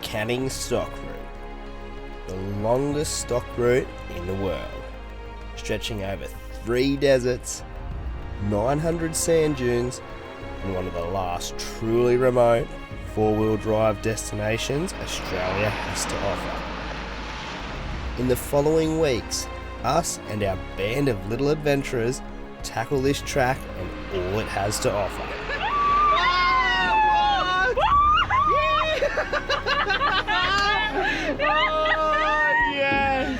Canning Stock Route, the longest stock route in the world, stretching over 3 deserts, 900 sand dunes, and one of the last truly remote four-wheel drive destinations Australia has to offer. In the following weeks, us and our band of little adventurers tackle this track and all it has to offer. Oh, yes!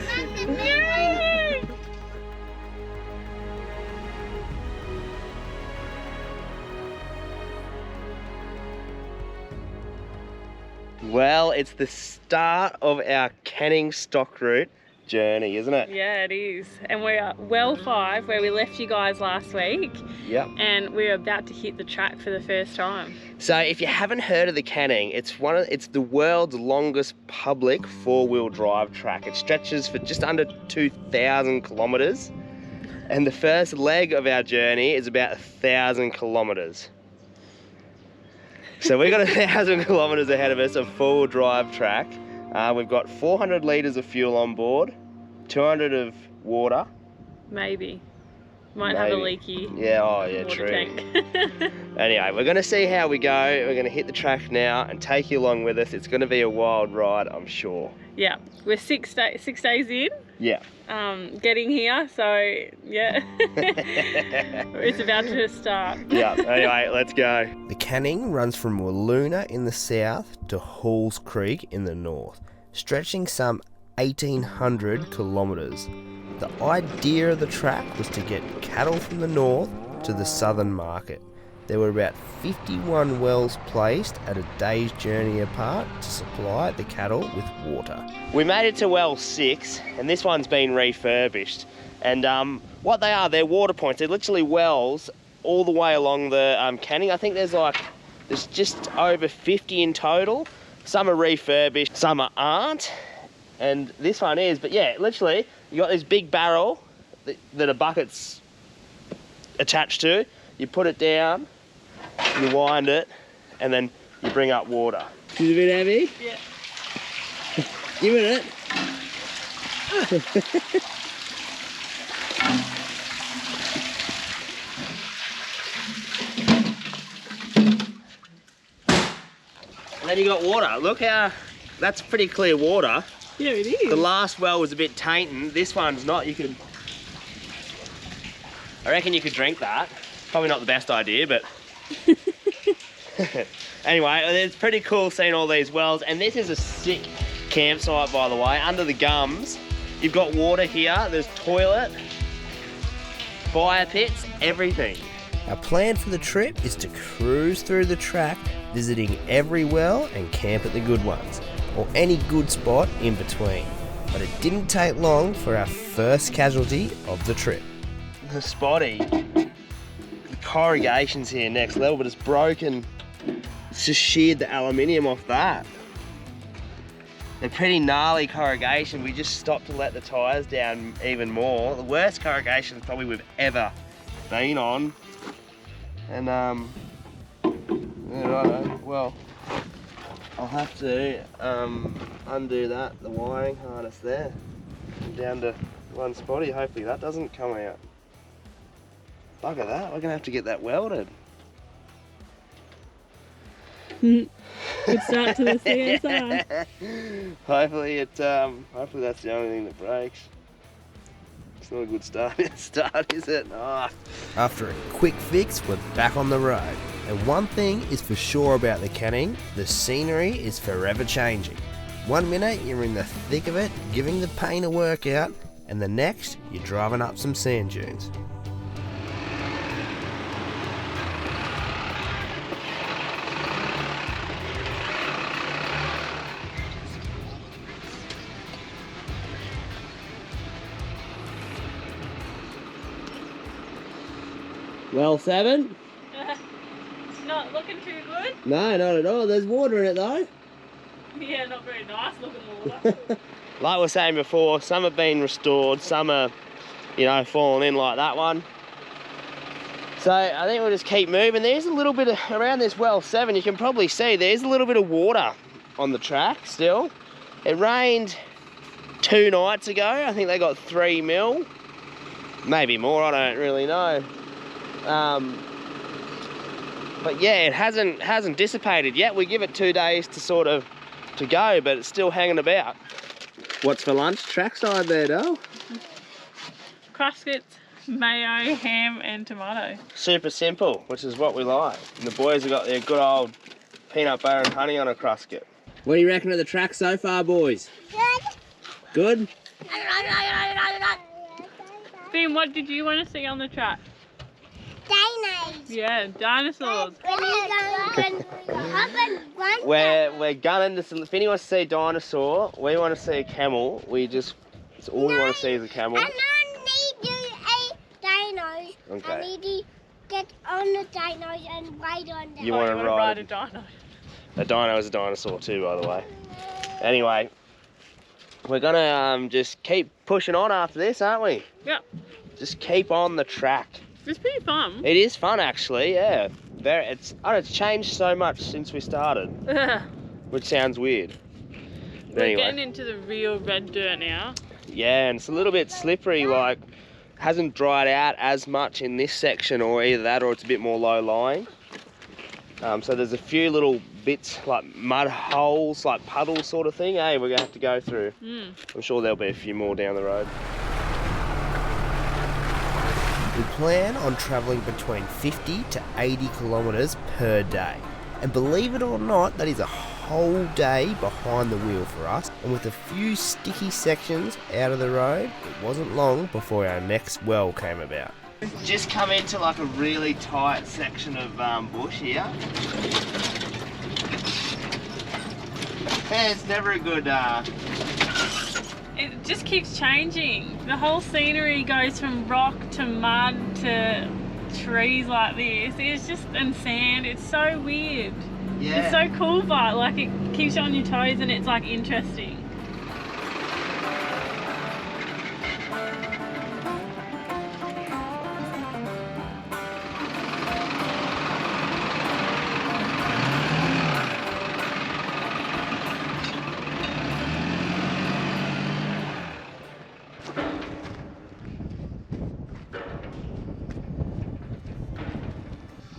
Well, it's the start of our Canning Stock Route journey, isn't it? Yeah, it is. And we're at Well 5, where we left you guys last week. Yep. And we're about to hit the track for the first time. So if you haven't heard of the Canning, it's the world's longest public four-wheel drive track. It stretches for just under 2,000 kilometres. And the first leg of our journey is about 1,000 kilometres. So we've got 1,000 kilometres ahead of us of four-wheel drive track. We've got 400 litres of fuel on board, 200 of water. Maybe. Might have a leaky water true. Tank. Anyway, we're going to see how we go. We're going to hit the track now and take you along with us. It's going to be a wild ride, I'm sure. Yeah, we're 6 days in. Yeah. Getting here, so yeah, it's about to start. Yeah, anyway, let's go. The Canning runs from Wiluna in the south to Halls Creek in the north, stretching some 1,800 kilometres. The idea of the track was to get cattle from the north to the southern market. There were about 51 wells placed at a day's journey apart to supply the cattle with water. We made it to well 6, and this one's been refurbished. And what they are, they're water points. They're literally wells all the way along the Canning. I think there's just over 50 in total. Some are refurbished, some aren't. And this one is, but yeah, literally, you got this big barrel that a bucket's attached to. You put it down, you wind it, and then you bring up water. Is it a bit heavy? Yeah. Give it. And then you got water. Look how, that's pretty clear water. Yeah, it is. The last well was a bit tainted. This one's not. I reckon you could drink that. Probably not the best idea, but anyway, it's pretty cool seeing all these wells. And this is a sick campsite, by the way. Under the gums, you've got water here. There's toilet, fire pits, everything. Our plan for the trip is to cruise through the track, visiting every well and camp at the good ones, or any good spot in between. But it didn't take long for our first casualty of the trip. The spotty, the corrugation's here next level, but it's broken. It's just sheared the aluminium off that. They're pretty gnarly corrugation. We just stopped to let the tyres down even more. The worst corrugation probably we've ever been on. And yeah, righto. Well, I'll have to undo that, the wiring harness there, down to one spotty. Hopefully that doesn't come out. Bugger that, we're gonna have to get that welded. Good start to the CSR. Hopefully that's the only thing that breaks. It's not a good start, is it? Oh. After a quick fix, we're back on the road. And one thing is for sure about the Canning, the scenery is forever changing. 1 minute you're in the thick of it, giving the pain a workout, and the next you're driving up some sand dunes. Well, 7? It's not looking too good. No, not at all. There's water in it though. Yeah, not very nice looking water. Like we were saying before, some have been restored, some are, fallen in like that one. So I think we'll just keep moving. There's a little bit of, around this well 7, you can probably see there's a little bit of water on the track still. It rained 2 nights ago. I think they got 3 mil, maybe more. I don't really know. But yeah, it hasn't dissipated yet. We give it 2 days to go, but it's still hanging about. What's for lunch? Trackside there, Dale. Cruskets, mayo, ham, and tomato. Super simple, which is what we like. And the boys have got their good old peanut butter and honey on a crusket. What do you reckon of the track so far, boys? Good. Good? Finn, what did you want to see on the track? Dinosaurs. Yeah, dinosaurs. We're gunning to. Finny wants to see a dinosaur. We want to see a camel. It's all we want to see is a camel. I don't need you a dino. Okay. I need to get on the dinos and ride on them. You want to ride a dino? A dino is a dinosaur too, by the way. Anyway, we're gonna just keep pushing on after this, aren't we? Yep. Just keep on the track. It's pretty fun. It is fun, actually. Yeah. It's changed so much since we started, which sounds weird. But We're anyway. getting into the real red dirt now. Yeah, and it's a little bit slippery. Like, hasn't dried out as much in this section, or either that, or it's a bit more low lying. So there's a few little bits like mud holes, like puddles sort of thing. Hey, we're gonna have to go through. I'm sure there'll be a few more down the road. We plan on travelling between 50 to 80 kilometres per day. And believe it or not, that is a whole day behind the wheel for us. And with a few sticky sections out of the road, it wasn't long before our next well came about. Just come into like a really tight section of bush here. Yeah, it's never a good... It just keeps changing. The whole scenery goes from rock to mud to trees like this. It's just, and sand. It's so weird. Yeah. It's so cool, but like it keeps you on your toes and it's like interesting.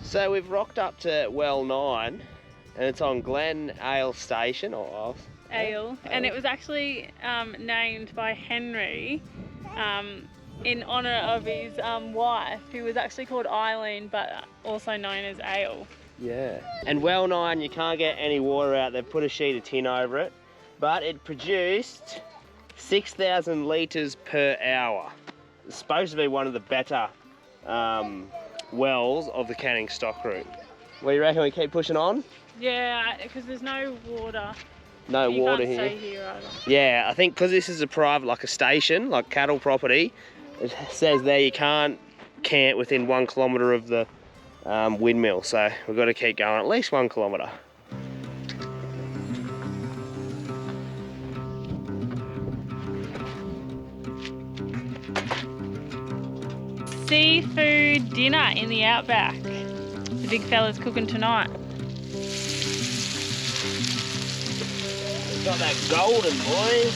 So we've rocked up to well 9, and it's on Glen Ale Station, Ale. And it was actually named by Henry in honour of his wife, who was actually called Eileen, but also known as Ale. Yeah. And well 9, you can't get any water out. They've put a sheet of tin over it, but it produced 6,000 litres per hour. It's supposed to be one of the better wells of the Canning stock route. What do you reckon, we keep pushing on? Yeah, because there's no water. No water here. You can't here. stay here either. Yeah, I think because this is a private, like a station, like cattle property, it says there you can't camp within 1 kilometre of the windmill, so we've got to keep going at least 1 kilometre. Seafood dinner in the outback. The big fella's cooking tonight. We've got that golden, boys.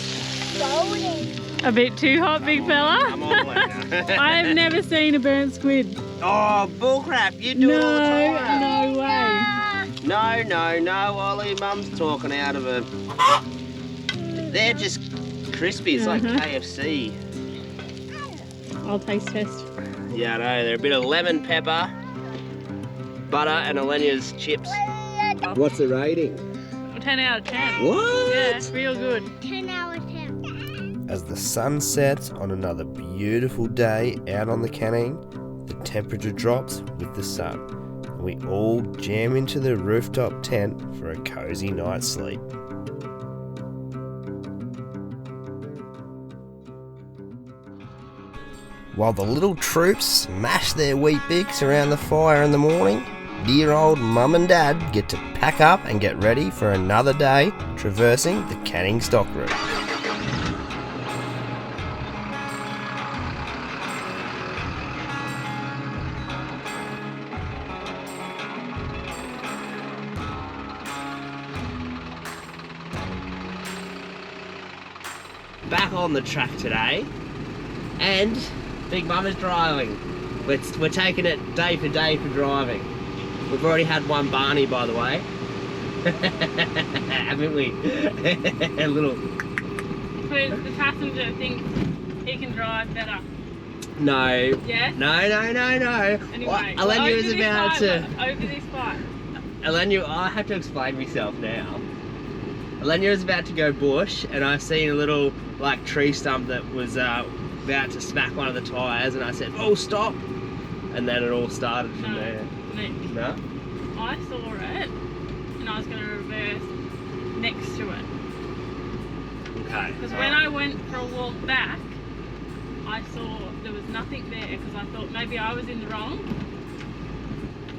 Golden. A bit too hot, big fella? Come on, I have never seen a burnt squid. Oh, bullcrap, you do it all the time. No way. No, Ollie, Mum's talking out of it. They're just crispy, it's like KFC. I'll taste test. Yeah, I know, they're a bit of lemon pepper, butter, and Elenia's chips. What's the rating? 10 out of 10. What? Yeah, it's real good. 10 out of 10. As the sun sets on another beautiful day out on the Canning, the temperature drops with the sun, and we all jam into the rooftop tent for a cosy night's sleep. While the little troops smash their wheat bix around the fire in the morning, dear old Mum and Dad get to pack up and get ready for another day traversing the Canning stock route. back on the track today, and Big Mum is driving. We're taking it day for day for driving. We've already had one Barney, by the way. Haven't we? A little. Because the passenger thinks he can drive better. No. Yes? No. Anyway, Elenia is about to. Over this bike. Elenia, I have to explain myself now. Elenia is about to go bush, and I've seen a little like tree stump that was about to smack one of the tyres, and I said, "Oh, stop!" And then it all started from there. Nick, No. I saw it, and I was going to reverse next to it. Okay. Because when I went for a walk back, I saw there was nothing there because I thought maybe I was in the wrong.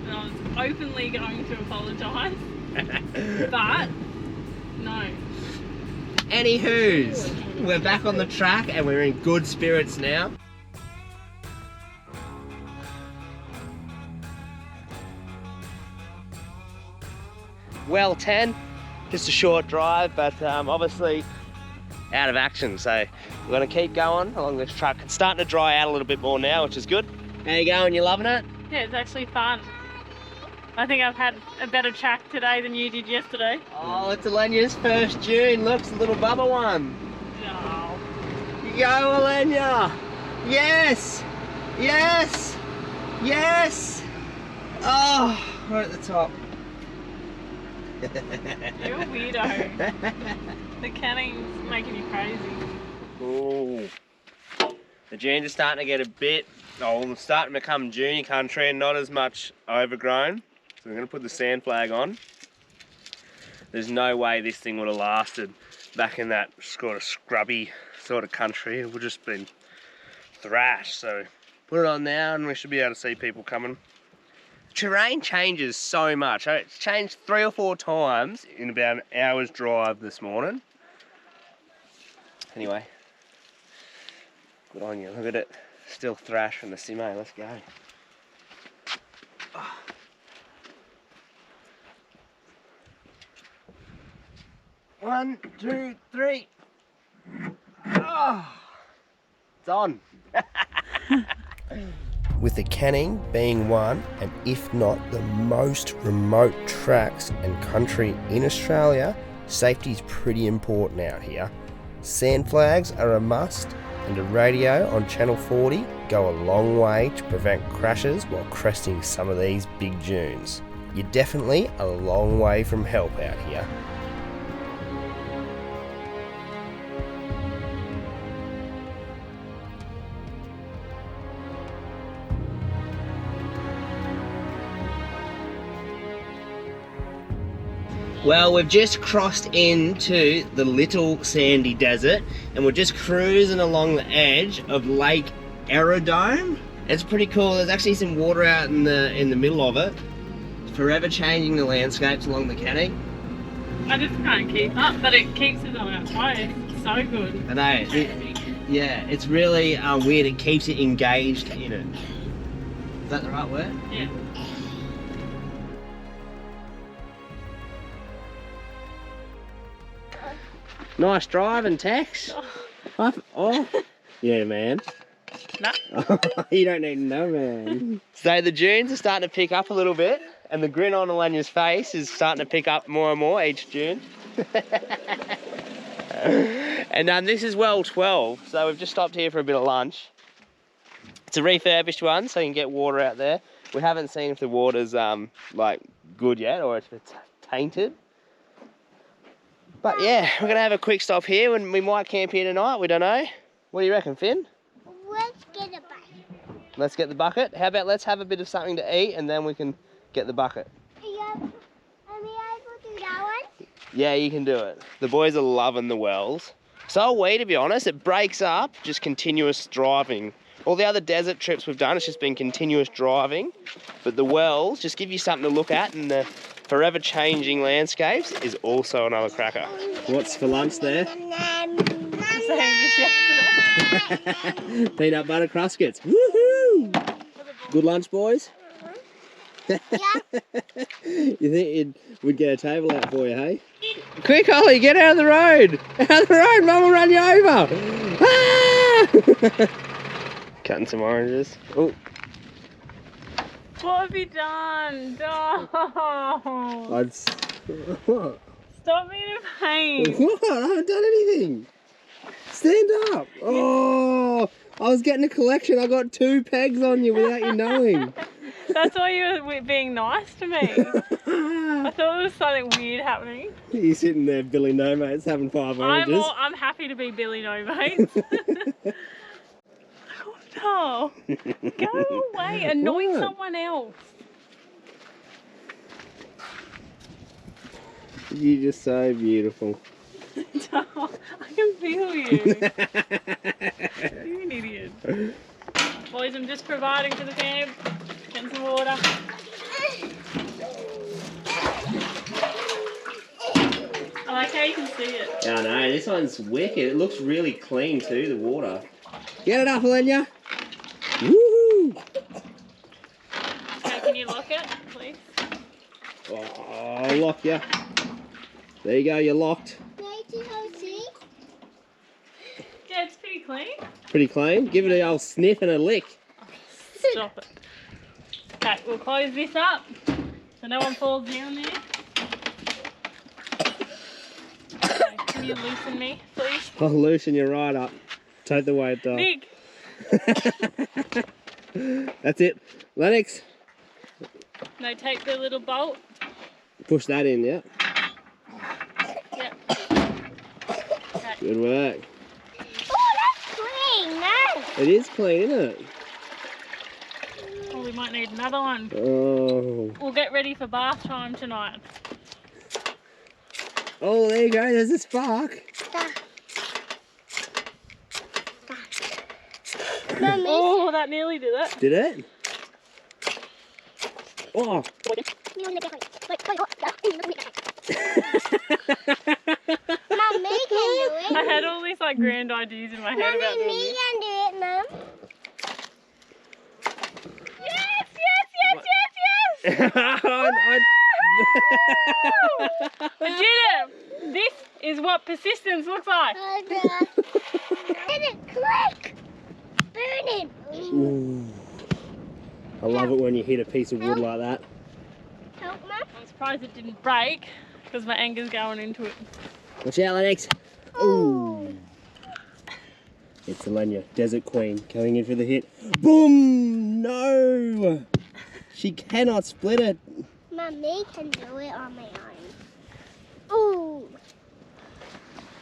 And I was openly going to apologise. But, no. Anywho's, we're back on the track and we're in good spirits now. Well, 10, just a short drive, but obviously out of action, so we're going to keep going along this track. It's starting to dry out a little bit more now, which is good. How you going? You loving it? Yeah, it's actually fun. I think I've had a better track today than you did yesterday. Oh, it's Elenia's first June. Look, it's a little bubble one. No. You go, Elenia! Yes! Yes! Yes! Oh, we're at the top. You're a weirdo. The canning's making you crazy. Ooh. The dunes are starting to get a bit, starting to become junior country and not as much overgrown. So we're going to put the sand flag on. There's no way this thing would have lasted back in that sort of scrubby sort of country. It would have just been thrashed. So put it on now and we should be able to see people coming. Terrain changes so much. It's changed 3 or 4 times in about an hour's drive this morning. Anyway, good on you. Look at it. Still thrash from the Simo. Let's go. Oh. 1, 2, 3. Oh. It's on. With the Canning being one, and if not the most remote tracks and country in Australia, safety is pretty important out here. Sand flags are a must, and a radio on channel 40 go a long way to prevent crashes while cresting some of these big dunes. You're definitely a long way from help out here. Well, we've just crossed into the little sandy desert and we're just cruising along the edge of Lake 𝐿𝐻𝐻𝐸. It's pretty cool. There's actually some water out in the middle of it. It's forever changing the landscapes along the Canning. I just can't keep up, but it keeps us on our toes. It's so good. I know. Yeah, it's really weird. It keeps it engaged in it. Is that the right word? Yeah. Nice driving, Tex. Oh, yeah, man. No. You don't need to know, man. So the dunes are starting to pick up a little bit, and the grin on Elenia's face is starting to pick up more and more each dune. And this is well 12, so we've just stopped here for a bit of lunch. It's a refurbished one, so you can get water out there. We haven't seen if the water's like good yet, or if it's tainted. But yeah, we're gonna have a quick stop here, and we might camp here tonight. We don't know. What do you reckon, Finn? Let's get a bucket. Let's get the bucket. How about let's have a bit of something to eat, and then we can get the bucket. Am I able to do that one? Yeah, you can do it. The boys are loving the wells. So are we, to be honest. It breaks up just continuous driving. All the other desert trips we've done, it's just been continuous driving. But the wells just give you something to look at, and the forever changing landscapes is also another cracker. What's for lunch there? Same as yesterday. Peanut butter cruskets. Woohoo! Good lunch, boys? Yeah. You think we'd get a table out for you, hey? Quick, Ollie, get out of the road! Out of the road, Mum will run you over! Ah! Cutting some oranges. Oh, What have you done? Oh. what? Stop being a pain. What? I haven't done anything. Stand up. Oh, I was getting a collection. I got 2 pegs on you without you knowing. That's why you were being nice to me. I thought there was something weird happening. You're sitting there, Billy No Mates, having 5 oranges. I'm happy to be Billy No Mates. Oh, go away, annoying What? someone else. You're just so beautiful. I can feel you. You're an idiot. Boys, I'm just providing for the camp. Getting some water. I like how you can see it. Oh no, this one's wicked. It looks really clean too, the water. Get it up, Elenya. Woohoo! Okay, can you lock it, please? Oh, I'll lock you. There you go, you're locked. Yeah, it's pretty clean. Pretty clean. Give it a old sniff and a lick. Stop it. Okay, we'll close this up so no one falls down there. Okay, can you loosen me, please? I'll loosen you right up. Take the weight down. Nick! That's it. Lennox, No, take the little bolt. push that in, yeah? Yep. Okay. Good work. Oh, that's clean, no. It is clean, isn't it? Oh, we might need another one. Oh. We'll get ready for bath time tonight. Oh, there you go. There's a spark. Mummy. Oh, that nearly did it. Did it? Oh. Mummy can do it. I had all these like grand ideas in my head about doing Me this. can do it, Mum. Yes, yes, yes, yes, yes! I did it! This is what persistence looks like. Did it click? Burning. Ooh. I love it when you hit a piece of wood like that. Help, Mum. I'm surprised it didn't break because my anger's going into it. Watch out, Lennox. Ooh. It's Elenya, Desert Queen, going in for the hit. Boom! No! She cannot split it. Mummy can do it on my own. Ooh.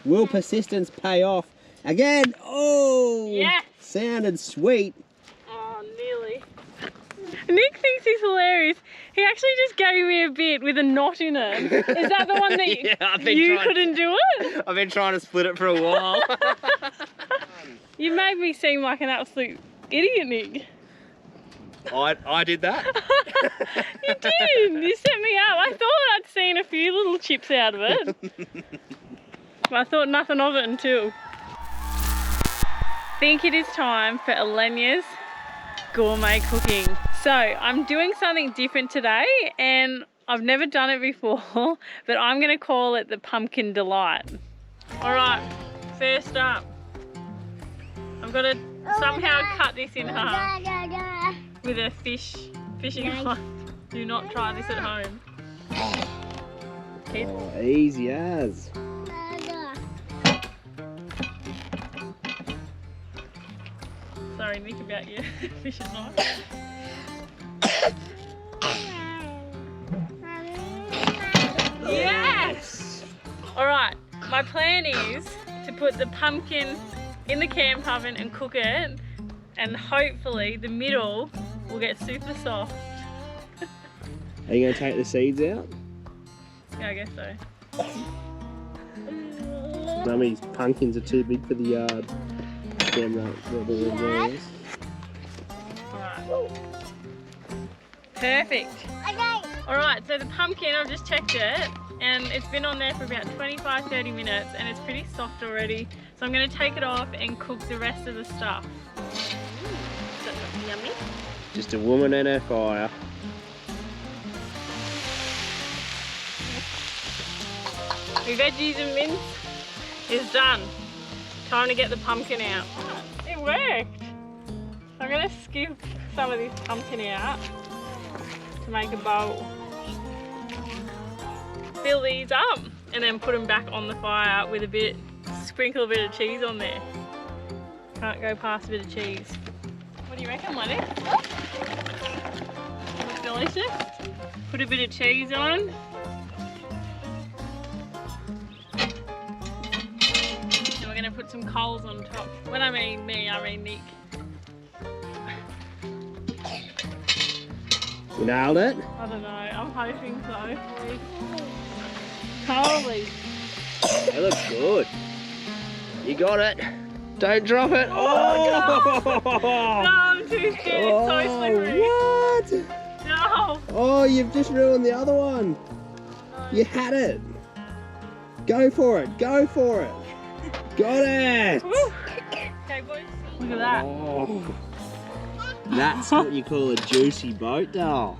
Will persistence pay off? Again! Oh! Yes! Sounded sweet. Oh, nearly. Nick thinks he's hilarious. He actually just gave me a bit with a knot in it. Is that the one that Yeah, I've been you trying- couldn't do it? I've been trying to split it for a while. You made me seem like an absolute idiot, Nick. I did that. You did. You set me up. I thought I'd seen a few little chips out of it. But I thought nothing of it until. I think it is time for Elenia's gourmet cooking. So I'm doing something different today and I've never done it before, but I'm gonna call it the pumpkin delight. All right, first up, I've got to somehow cut this in half with a fishing knife. Do not try this at home. Keith? Oh, easy as. Sorry, Nick, about your fishing knife. Yes! Alright, my plan is to put the pumpkin in the camp oven and cook it, and hopefully the middle will get super soft. Are you going to take the seeds out? Yeah, I guess so. Mummy's pumpkins are too big for the yard. Damn right, they're the reserves. Alright. Perfect. Alright, so the pumpkin, I've just checked it, and it's been on there for about 25-30 minutes, and it's pretty soft already. So I'm going to take it off and cook the rest of the stuff. Does that look yummy? Just a woman and her fire. The veggies and mince is done. Time to get the pumpkin out. It worked. I'm gonna scoop some of this pumpkin out to make a bowl. Fill these up and then put them back on the fire with sprinkle a bit of cheese on there. Can't go past a bit of cheese. What do you reckon, Lenny? Looks delicious. Put a bit of cheese on. And we're gonna put some coals on top. When I mean me, I mean Nick. You nailed it? I don't know, I'm hoping so. Holy. They look good. You got it. Don't drop it. Oh, no, I'm too scared. It's so slippery. What? No. Oh, you've just ruined the other one. You had it. Go for it. Go for it. Got it. Okay, boys. Look at that. Oh, that's what you call a juicy boat doll.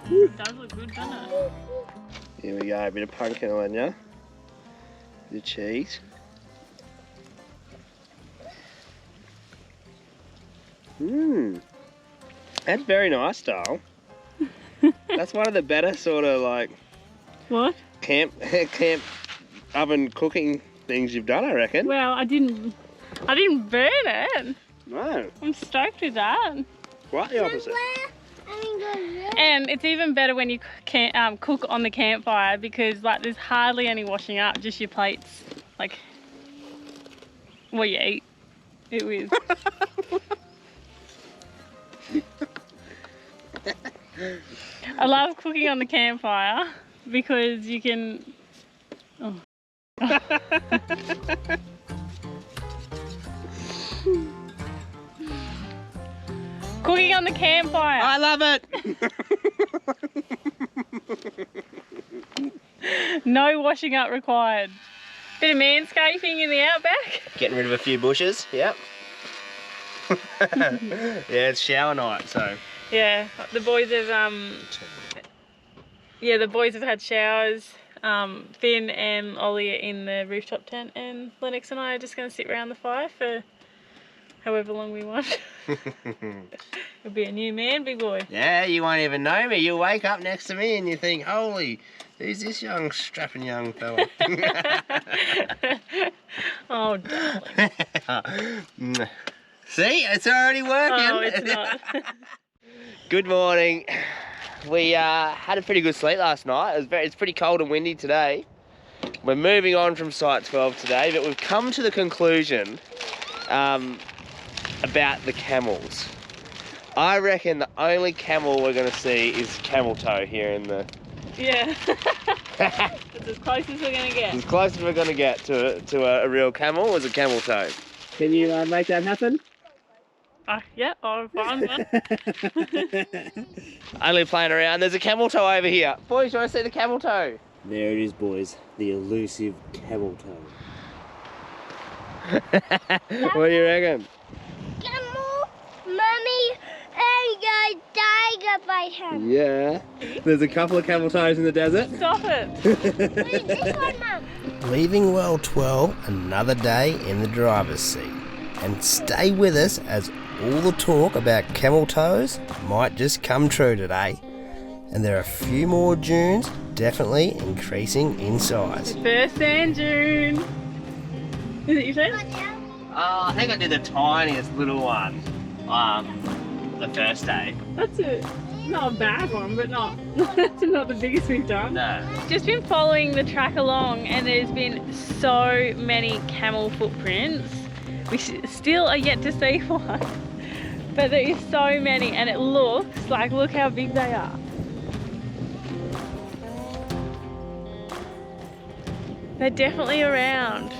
It does look good, doesn't it? Here we go, a bit of pumpkin on you. Bit of cheese. Mmm. That's very nice, doll. That's one of the better sort of like What? camp oven cooking things you've done, I reckon. Well, I didn't burn it. No, I'm stoked with that. quite the opposite. And it's even better when you can cook on the campfire because like there's hardly any washing up, just your plates, like what you eat it with. I love cooking on the campfire because you can. Oh. Cooking on the campfire. I love it. No washing up required. Bit of manscaping in the outback. Getting rid of a few bushes. Yep. Yeah, it's shower night, so. Yeah, the boys have had showers. Finn and Ollie are in the rooftop tent, and Lennox and I are just going to sit around the fire for however long we want. It'll be a new man, big boy. Yeah, you won't even know me. You'll wake up next to me and you think, holy, who's this young, strapping young fella? Oh, darling. See, it's already working. Oh, it's not. Good morning. We had a pretty good sleep last night. It's pretty cold and windy today. We're moving on from Site 12 today, but we've come to the conclusion about the camels. I reckon the only camel we're going to see is camel toe here in the... Yeah. It's as close as we're going to get. As close as we're going to get to a real camel is a camel toe. Can you make that happen? Yeah, I'll find one. Only playing around. There's a camel toe over here. Boys, you want to see the camel toe? There it is, boys. The elusive camel toe. What do you reckon? Camel, Mummy, and your tiger bite him. Yeah. There's a couple of camel toes in the desert. Stop it. Where's this one, Mum? Leaving well 12, another day in the driver's seat. And stay with us as all the talk about camel toes might just come true today. And there are a few more dunes definitely increasing in size. First sand dune. Is it your turn? Oh, I think I did the tiniest little one the first day. That's not a bad one, but that's not the biggest we've done. No. Just been following the track along and there's been so many camel footprints. We still are yet to see one, but there is so many and it looks like, look how big they are. They're definitely around.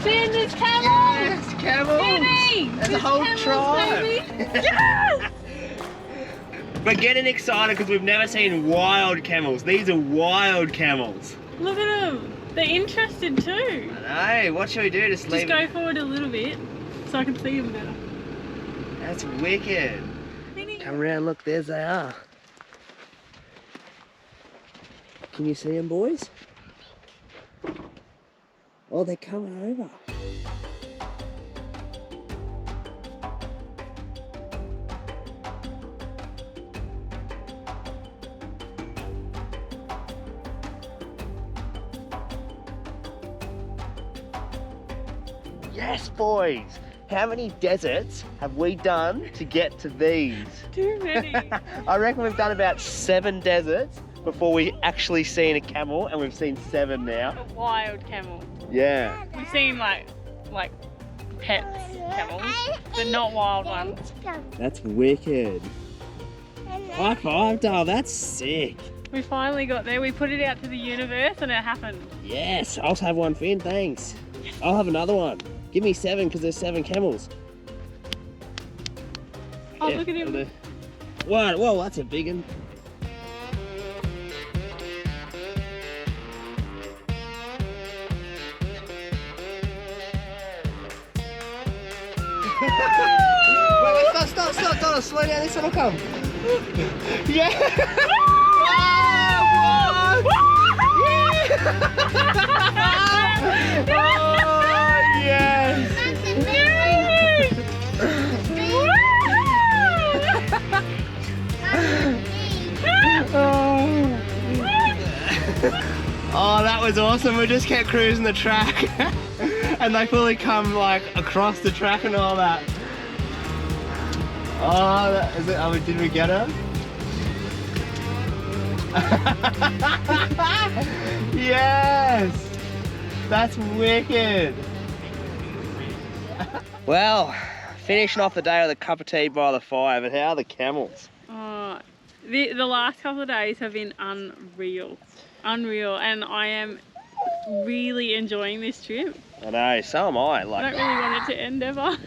Finn, there's camels! Yes, camels! Finny! There's a whole camels, tribe! baby. Yes! We're getting excited because we've never seen wild camels. These are wild camels. Look at them. They're interested too. I know. What should we do? Just leave Just go forward a little bit so I can see them better. That's wicked. Finny. Come around, look, there's they are. Can you see them, boys? Oh, they're coming over. Yes, boys! How many deserts have we done to get to these? Too many. I reckon we've done about 7 deserts before we actually seen a camel, and we've seen 7 now. A wild camel. Yeah. We've seen like pets camels, but not wild ones. That's wicked. High five, Dale, that's sick. We finally got there. We put it out to the universe and it happened. Yes, I'll have one, Finn, thanks. I'll have another one. Give me 7 because there's 7 camels. Oh, look at him. What? Whoa, that's a big one. Wait, stop, Donna, slow down, this one will come. Yeah! Wow, what? Oh, yes! Oh, that was awesome. We just kept cruising the track and they fully come like across the track and all that. Oh, that is it. Oh, did we get her? Yes! That's wicked. Well, finishing off the day with a cup of tea by the fire, but how are the camels? Oh, the last couple of days have been unreal. Unreal, and I am really enjoying this trip. I know, so am I. I don't really want it to end ever.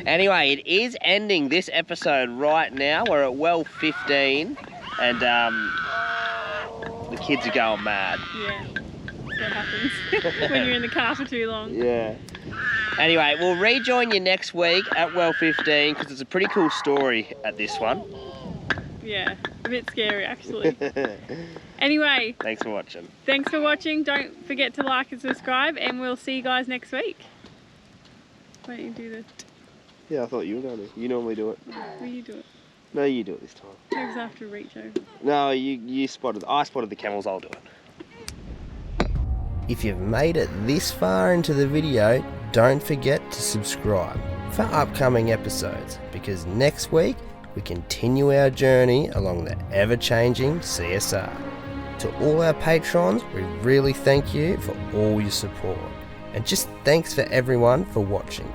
Anyway, it is ending this episode right now. We're at well 15 and the kids are going mad. Yeah, that's what happens when you're in the car for too long. Yeah. Anyway, we'll rejoin you next week at well 15 because it's a pretty cool story at this one. Yeah, a bit scary actually. Anyway, Thanks for watching. thanks for watching. Don't forget to like and subscribe, and we'll see you guys next week. Why don't you do this? Yeah, I thought you were going to. You normally do it. Will you do it? No, you do it this time. Because I have to reach over. No, I spotted the camels, I'll do it. If you've made it this far into the video, don't forget to subscribe for upcoming episodes, because next week we continue our journey along the ever-changing CSR. To all our patrons, we really thank you for all your support, and just thanks for everyone for watching.